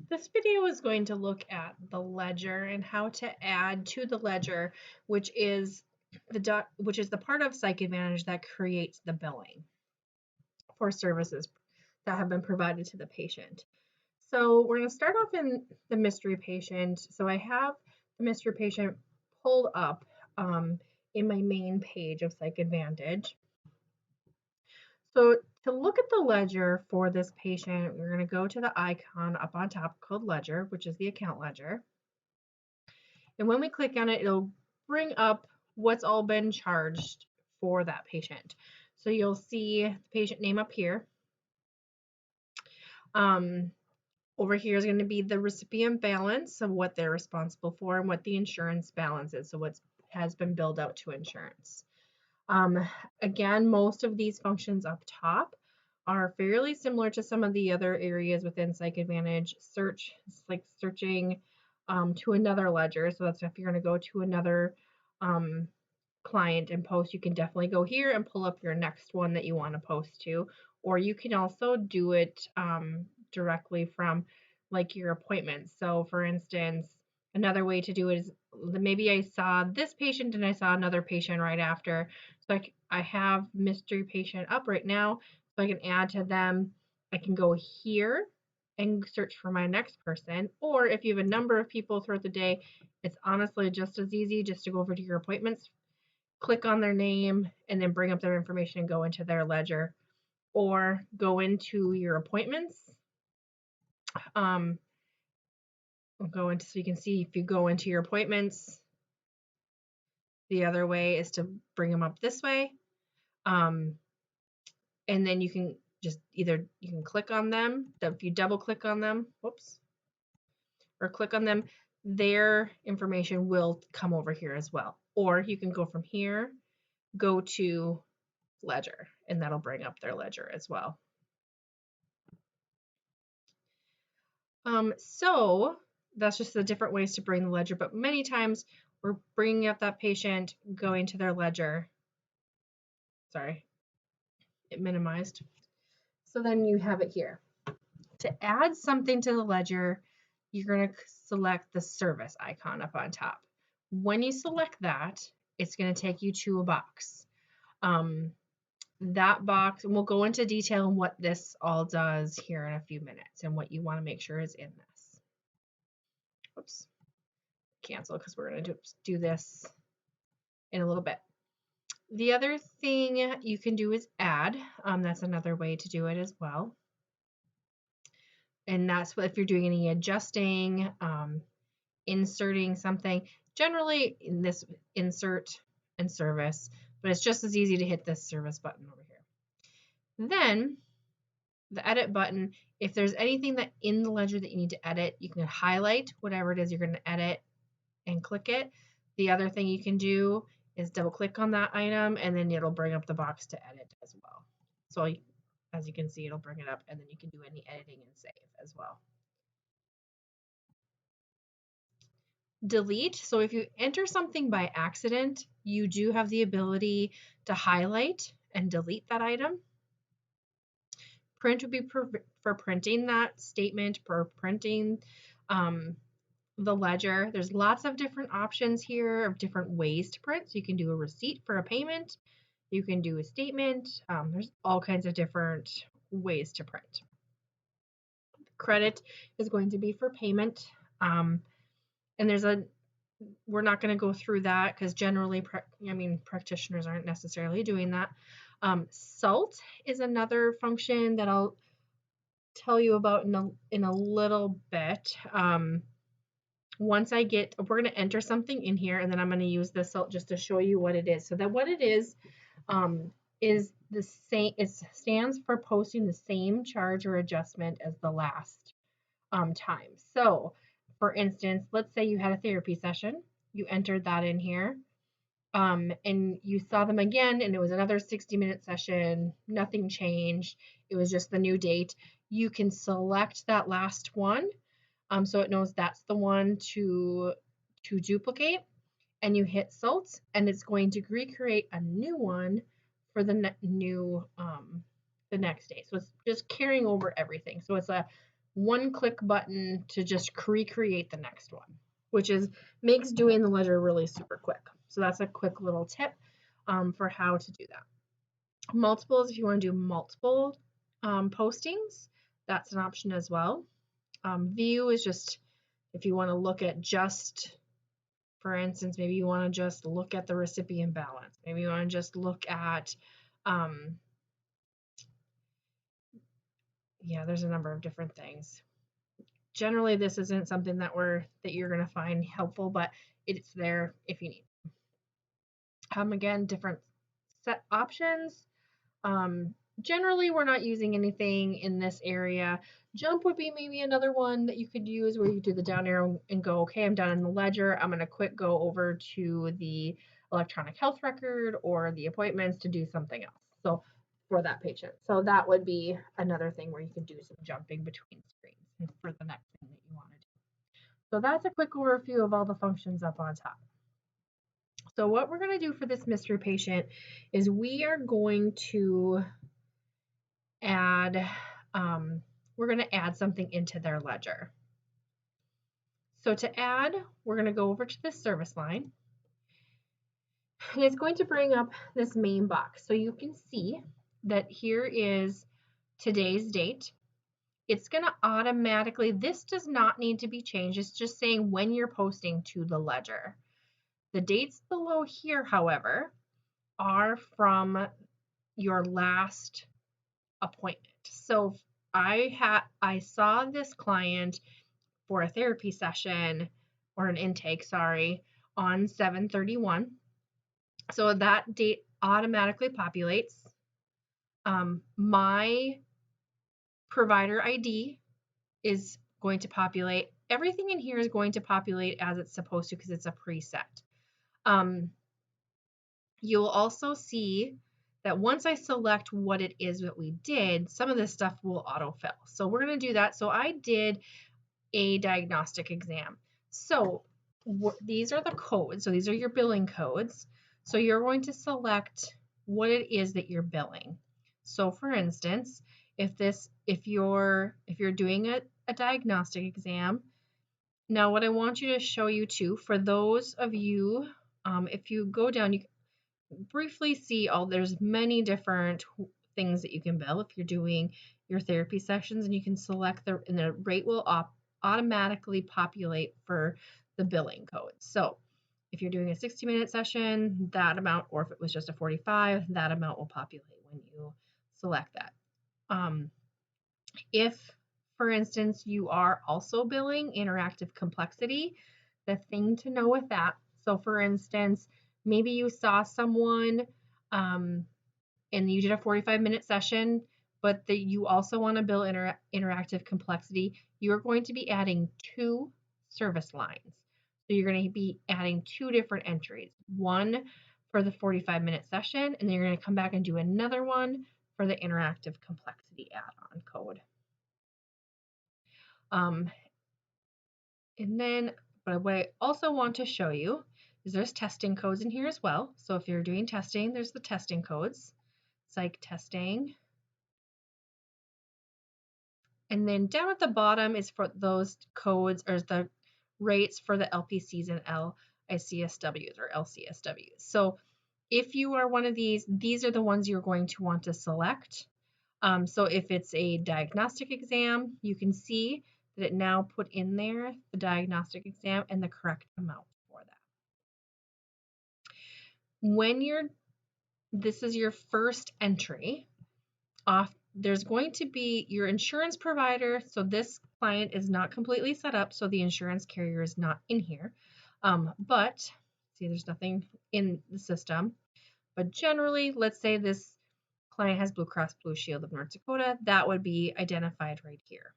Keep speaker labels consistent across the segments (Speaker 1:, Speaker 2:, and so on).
Speaker 1: This video is going to look at the ledger and how to add to the ledger, which is the part of Psych Advantage that creates the billing for services that have been provided to the patient. So we're going to start off in the mystery patient. So I have the mystery patient pulled up in my main page of Psych Advantage. So to look at the ledger for this patient, we're going to go to the icon up on top called Ledger, which is the account ledger. And when we click on it, it'll bring up what's all been charged for that patient. So you'll see the patient name up here. Over here is going to be the recipient balance of what they're responsible for and what the insurance balance is, so what has been billed out to insurance. Again, most of these functions up top are fairly similar to some of the other areas within Psych Advantage. Search, it's like searching to another ledger. So that's if you're going to go to another client and post, you can definitely go here and pull up your next one that you want to post to. Or you can also do it directly from like your appointments. So for instance, another way to do it is maybe I saw this patient and I saw another patient right after. So I have mystery patient up right now, so I can add to them. I can go here and search for my next person. Or if you have a number of people throughout the day, it's honestly just as easy just to go over to your appointments, click on their name, and then bring up their information and go into their ledger. Or go into your appointments. We'll go into, so you can see if you go into your appointments, the other way is to bring them up this way. And then you can just you can click on them. If you double click on them, whoops, or click on them, their information will come over here as well. Or you can go from here, go to ledger, and that'll bring up their ledger as well. So that's just the different ways to bring the ledger, but many times we're bringing up that patient, going to their ledger. Sorry, it minimized. So then you have it here. To add something to the ledger, you're going to select the service icon up on top. When you select that, it's going to take you to a box. That box, and we'll go into detail on what this all does here in a few minutes and what you want to make sure is in this. Oops, cancel, because we're going to do this in a little bit. The other thing you can do is add. That's another way to do it as well. And that's what if you're doing any adjusting, inserting something. Generally, in this insert and service, but it's just as easy to hit this service button over here. Then the edit button, if there's anything that in the ledger that you need to edit, you can highlight whatever it is you're going to edit and click it. The other thing you can do is double click on that item and then it'll bring up the box to edit as well. So as you can see, it'll bring it up and then you can do any editing and save as well. Delete. So if you enter something by accident, you do have the ability to highlight and delete that item. Print would be for printing that statement, for printing the ledger. There's lots of different options here of different ways to print. So you can do a receipt for a payment. You can do a statement. There's all kinds of different ways to print. Credit is going to be for payment. And we're not going to go through that because generally, practitioners aren't necessarily doing that. SALT is another function that I'll tell you about in a little bit. We're going to enter something in here, and then I'm going to use the SALT just to show you what it is. So that what it is the same. It stands for posting the same charge or adjustment as the last time. So, for instance, let's say you had a therapy session. You entered that in here, and you saw them again, and it was another 60-minute session. Nothing changed. It was just the new date. You can select that last one. So it knows that's the one to duplicate, and you hit SALT, and it's going to recreate a new one for the next day. So it's just carrying over everything. So it's a one-click button to just recreate the next one, which makes doing the ledger really super quick. So that's a quick little tip for how to do that. Multiples, if you want to do multiple postings, that's an option as well. View is just if you want to look at just, for instance, maybe you want to just look at the recipient balance. Maybe you want to just look at, yeah, there's a number of different things. Generally, this isn't something that you're going to find helpful, but it's there if you need. Again, different set options. Generally, we're not using anything in this area. Jump would be maybe another one that you could use where you do the down arrow and go, okay, I'm done in the ledger. I'm going to quick go over to the electronic health record or the appointments to do something else. So for that patient. So that would be another thing where you could do some jumping between screens for the next thing that you want to do. So that's a quick overview of all the functions up on top. So what we're going to do for this mystery patient is we are going to add, we're going to add something into their ledger. So to add, we're going to go over to the service line. And it's going to bring up this main box. So you can see that here is today's date. It's going to automatically, this does not need to be changed. It's just saying when you're posting to the ledger. The dates below here, however, are from your last appointment. So I saw this client for a therapy session or an intake, sorry, on 7/31. So that date automatically populates. My provider ID is going to populate. Everything in here is going to populate as it's supposed to because it's a preset. You'll also see that once I select what it is that we did, some of this stuff will autofill. So we're going to do that. So I did a diagnostic exam. So these are the codes. So these are your billing codes. So you're going to select what it is that you're billing. So for instance, if you're doing a diagnostic exam, now what I want you to show you too, for those of you, if you go down, you briefly see there's many different things that you can bill if you're doing your therapy sessions, and you can select and the rate will automatically populate for the billing code. So if you're doing a 60-minute session, that amount, or if it was just a 45, that amount will populate when you select that. If, for instance, you are also billing interactive complexity, the thing to know with that, so for instance, maybe you saw someone and you did a 45-minute session, but that you also want to bill interactive complexity, you're going to be adding 2 service lines. So you're going to be adding 2 different entries, one for the 45-minute session, and then you're going to come back and do another one for the interactive complexity add-on code. And then, but what I also want to show you is there's testing codes in here as well. So if you're doing testing, there's the testing codes, psych testing. And then down at the bottom is for those codes or the rates for the LPCs and LICSWs or LCSWs. So if you are one of these are the ones you're going to want to select. So if it's a diagnostic exam, you can see that it now put in there the diagnostic exam and the correct amount for that. When this is your first entry, there's going to be your insurance provider. So this client is not completely set up, so the insurance carrier is not in here. But see, there's nothing in the system. But generally, let's say this client has Blue Cross Blue Shield of North Dakota, that would be identified right here.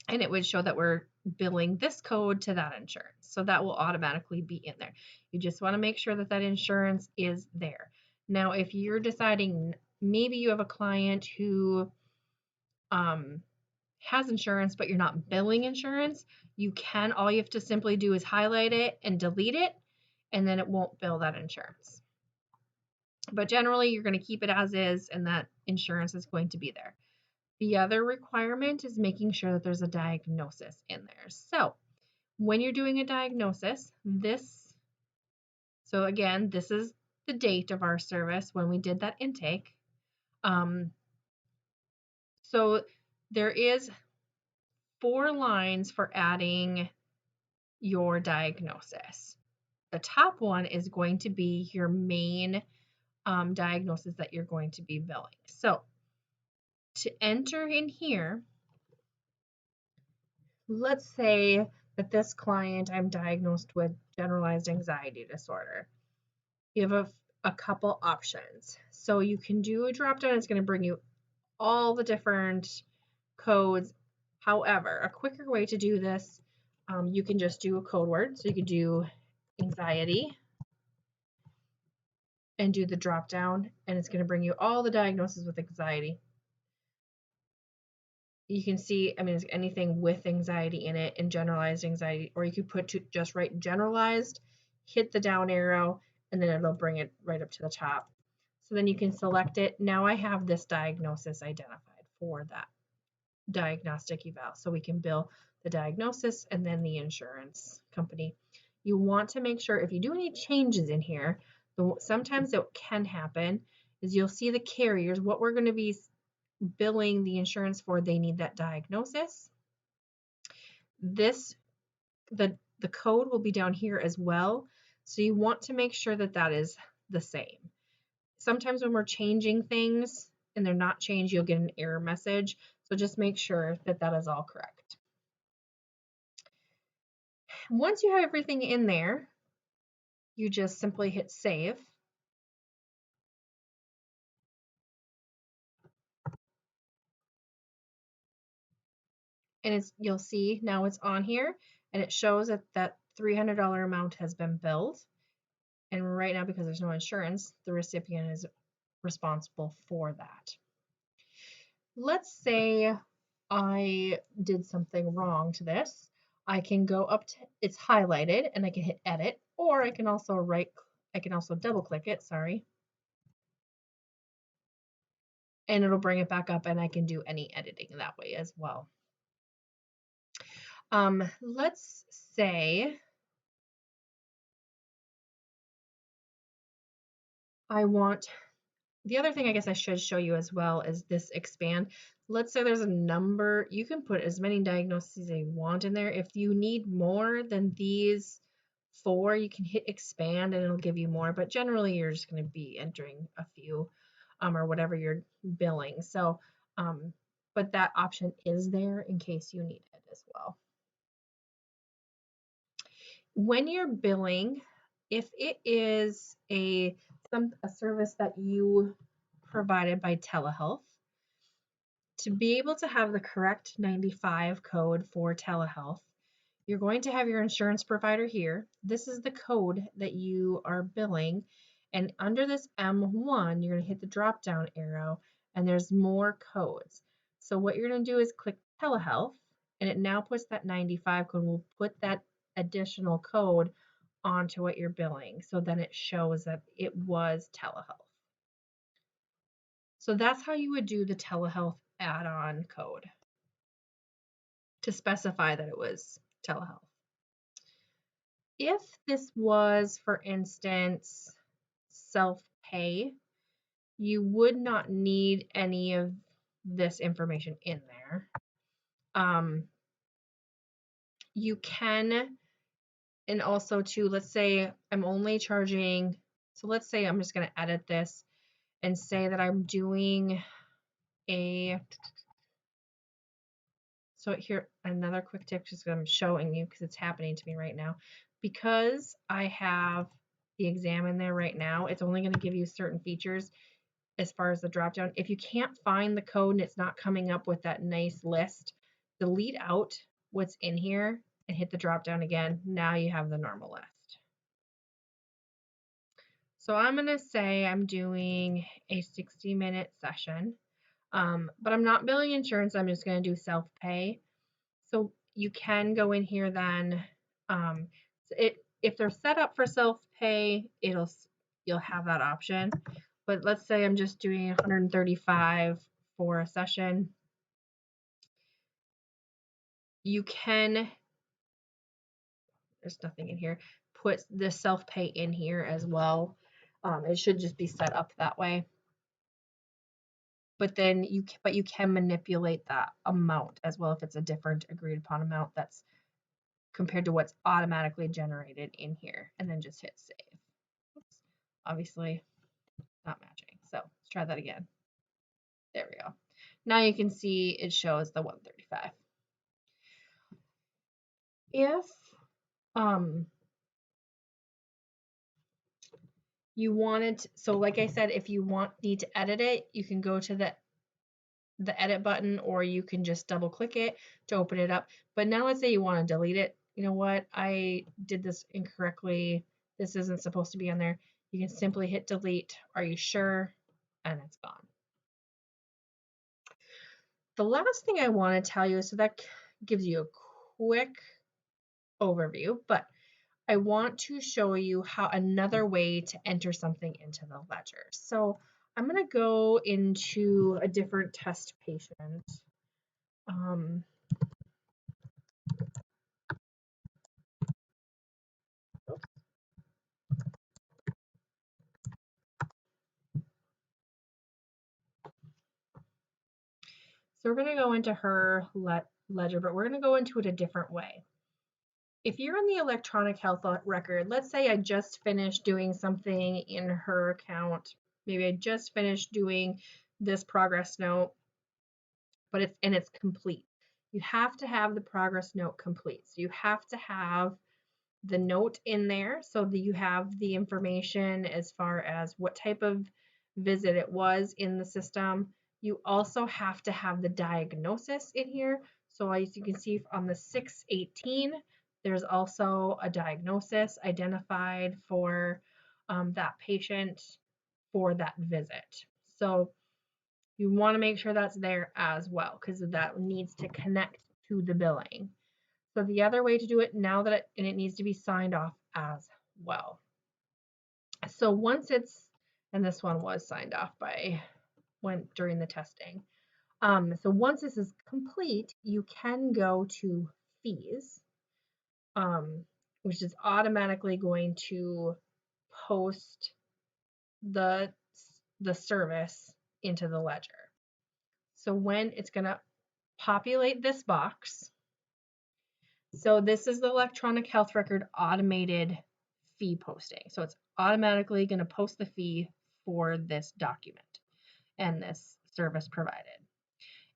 Speaker 1: And it would show that we're billing this code to that insurance. So that will automatically be in there. You just want to make sure that that insurance is there. Now, if you're deciding maybe you have a client who has insurance, but you're not billing insurance, all you have to simply do is highlight it and delete it, and then it won't bill that insurance. But generally, you're going to keep it as is, and that insurance is going to be there. The other requirement is making sure that there's a diagnosis in there. So when you're doing a diagnosis, so again, this is the date of our service when we did that intake. So there is 4 lines for adding your diagnosis. The top one is going to be your main diagnosis that you're going to be billing. So to enter in here, let's say that this client, I'm diagnosed with generalized anxiety disorder. You have a couple options. So you can do a drop down. It's going to bring you all the different codes. However, a quicker way to do this, you can just do a code word. So you could do anxiety and do the drop down, and it's going to bring you all the diagnoses with anxiety. You can see, I mean, it's anything with anxiety in it and generalized anxiety, or you could put just write generalized, hit the down arrow, and then it'll bring it right up to the top. So then you can select it. Now I have this diagnosis identified for that diagnostic eval. So we can bill the diagnosis and then the insurance company. You want to make sure if you do any changes in here, sometimes it can happen is you'll see the carriers, what we're going to be billing the insurance for, they need that diagnosis. The code will be down here as well. So you want to make sure that that is the same. Sometimes when we're changing things and they're not changed, you'll get an error message. So just make sure that that is all correct. Once you have everything in there, you just simply hit save. And you'll see now it's on here and it shows that that $300 amount has been billed. And right now, because there's no insurance, the recipient is responsible for that. Let's say I did something wrong to this. I can go up to, it's highlighted and I can hit edit, or I can also double click it, sorry. And it'll bring it back up and I can do any editing that way as well. Let's say the other thing I guess I should show you as well is this expand. Let's say there's a number, you can put as many diagnoses as you want in there. If you need more than these 4, you can hit expand and it'll give you more, but generally you're just going to be entering a few or whatever you're billing. So, but that option is there in case you need it as well. When you're billing, if it is a service that you provided by telehealth, to be able to have the correct 95 code for telehealth, you're going to have your insurance provider here. This is the code that you are billing. And under this M1, you're going to hit the drop down arrow and there's more codes. So what you're going to do is click telehealth and it now puts that 95 code. We'll put that additional code onto what you're billing. So then it shows that it was telehealth. So that's how you would do the telehealth add-on code to specify that it was telehealth. If this was, for instance, self-pay, you would not need any of this information in there. You can, and also too, let's say I'm only charging, so let's say I'm just going to edit this and say that I'm doing so here, another quick tip, just I'm showing you because it's happening to me right now. Because I have the exam in there right now, it's only going to give you certain features as far as the drop down. If you can't find the code and it's not coming up with that nice list, delete out what's in here and hit the drop down again. Now you have the normal list. So I'm going to say I'm doing a 60-minute session, but I'm not billing insurance. I'm just going to do self-pay. So you can go in here then. If they're set up for self-pay, you'll have that option. But let's say I'm just doing 135 for a session. you can, there's nothing in here, put the self-pay in here as well. It should just be set up that way. But then you can manipulate that amount as well if it's a different agreed upon amount that's compared to what's automatically generated in here, and then just hit save. Oops. Obviously not matching. So let's try that again. There we go. Now you can see it shows the 135. If you wanted, so like I said, if you need to edit it, you can go to the edit button, or you can just double click it to open it up. But now let's say you want to delete it. You know what? I did this incorrectly. This isn't supposed to be on there. You can simply hit delete. Are you sure? And it's gone. The last thing I want to tell you, so that gives you a quick overview, but I want to show you how another way to enter something into the ledger. So I'm going to go into a different test patient. So we're going to go into her ledger, but we're going to go into it a different way. If you're in the electronic health record, let's say I just finished doing something in her account. Maybe I just finished doing this progress note, but it's complete. You have to have the progress note complete. So you have to have the note in there so that you have the information as far as what type of visit it was in the system. You also have to have the diagnosis in here. So as you can see on the 618, there's also a diagnosis identified for that patient for that visit. So you want to make sure that's there as well, because that needs to connect to the billing. So the other way to do it now that and it needs to be signed off as well. So once it's, and this one was signed off by during the testing. So once this is complete, you can go to fees, which is automatically going to post the service into the ledger. So when it's going to populate this box, so this is the electronic health record automated fee posting. So it's automatically going to post the fee for this document and this service provided.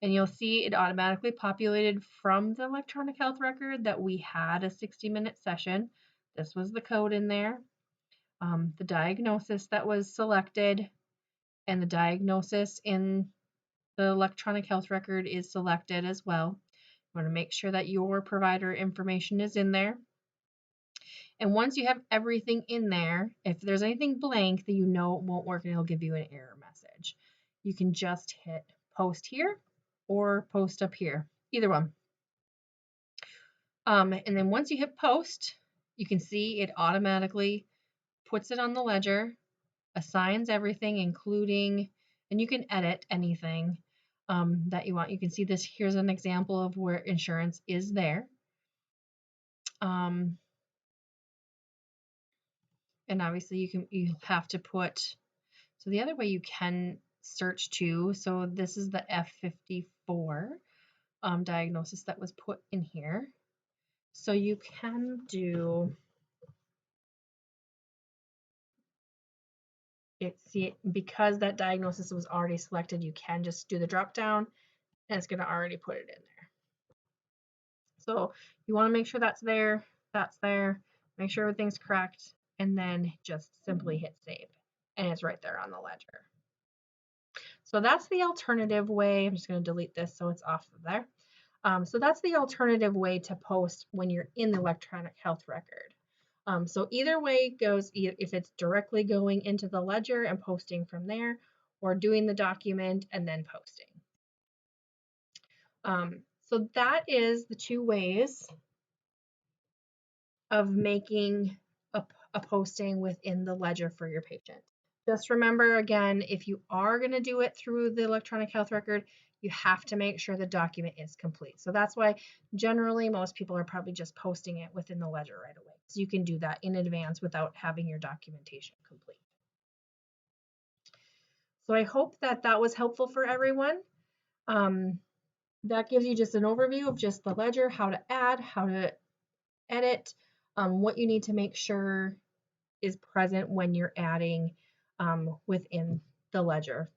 Speaker 1: And you'll see it automatically populated from the electronic health record that we had a 60-minute session. This was the code in there, the diagnosis that was selected, and the diagnosis in the electronic health record is selected as well. You want to make sure that your provider information is in there. And once you have everything in there, if there's anything blank that you know it won't work and it'll give you an error message, you can just hit post here or post up here, either one. And then once you hit post, you can see it automatically puts it on the ledger, assigns everything, including, and you can edit anything that you want. You can see this, here's an example of where insurance is there. And obviously you have to put, so the other way you can search too, so this is the F54 diagnosis that was put in here. So you can do, because that diagnosis was already selected, you can just do the drop down and it's going to already put it in there. So you want to make sure that's there, make sure everything's correct, and then just simply hit save. And it's right there on the ledger. So that's the alternative way. I'm just going to delete this so it's off of there. So that's the alternative way to post when you're in the electronic health record. So either way goes, if it's directly going into the ledger and posting from there, or doing the document and then posting. So that is the two ways of making a posting within the ledger for your patient. Just remember, again, if you are going to do it through the electronic health record, You have to make sure the document is complete. So that's why generally most people are probably just posting it within the ledger right away. So you can do that in advance without having your documentation complete. So I hope that that was helpful for everyone. That gives you just an overview of just the ledger, how to add, how to edit, what you need to make sure is present when you're adding within the ledger.